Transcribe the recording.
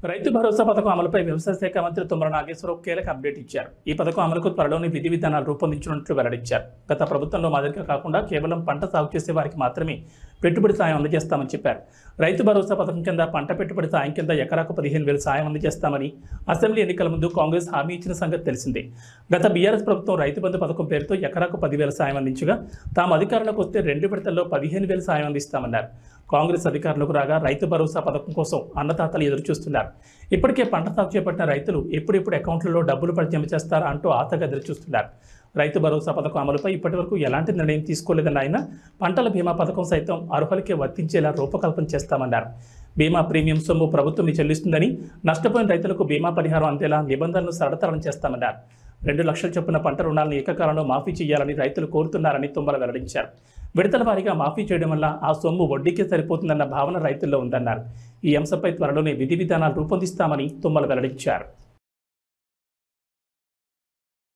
రైతు భరోసా పథకం అమలుపై వ్యవసాయ శాఖ మంత్రి తుమ్మల నాగేశ్వరరావు కీలక అప్డేట్ ఇచ్చారు. ఈ పథకం అమలుకు త్వరలోని విధి విధానాలు రూపొందించనున్నట్లు వెల్లడించారు. గత ప్రభుత్వంలో మాదిరిగా కాకుండా కేవలం పంట సాగు చేసే వారికి మాత్రమే పెట్టుబడి సాయం అందజేస్తామని చెప్పారు. రైతు భరోసా పథకం కింద పంట పెట్టుబడి సాయం కింద ఎకరాకు 15,000 సాయం అందజేస్తామని అసెంబ్లీ ఎన్నికల ముందు కాంగ్రెస్ హామీ ఇచ్చిన సంగతి తెలిసిందే. గత బీఆర్ఎస్ ప్రభుత్వం రైతు బంధు పథకం పేరుతో ఎకరాకు 10,000 సాయం అందించగా తాము అధికారంలోకి వస్తే 2 విడతల్లో 15,000 సాయం అందిస్తామన్నారు. కాంగ్రెస్ అధికారులకు రాగా రైతు భరోసా పథకం కోసం అన్నదాతలు ఎదురుచూస్తున్నారు. ఇప్పటికే పంట సాగు చేపట్టిన రైతులు ఎప్పుడెప్పుడు అకౌంట్లలో డబ్బులు పడి జమ చేస్తారా అంటూ ఆతగా ఎదురుచూస్తున్నారు. రైతు భరోసా పథకం అమలుపై ఇప్పటివరకు ఎలాంటి నిర్ణయం తీసుకోలేదని ఆయన పంటల బీమా పథకం సైతం అర్హులకే వర్తించేలా రూపకల్పన చేస్తామన్నారు. బీమా ప్రీమియం సొమ్ము ప్రభుత్వం చెల్లిస్తుందని, నష్టపోయిన రైతులకు బీమా పరిహారం అందేలా నిబంధనలు సరళతరం చేస్తామన్నారు. 2 లక్షల చొప్పున పంట రుణాలను ఏకకాలంలో మాఫీ చేయాలని రైతులు కోరుతున్నారని తుమ్మల వెల్లడించారు. విడతల వారీగా మాఫీ చేయడం వల్ల ఆ సొమ్ము వడ్డీకే సరిపోతుందన్న భావన రైతుల్లో ఉందన్నారు. ఈ అంశంపై త్వరలోనే విధి విధానాలు రూపొందిస్తామని తుమ్మల వెల్లడించారు.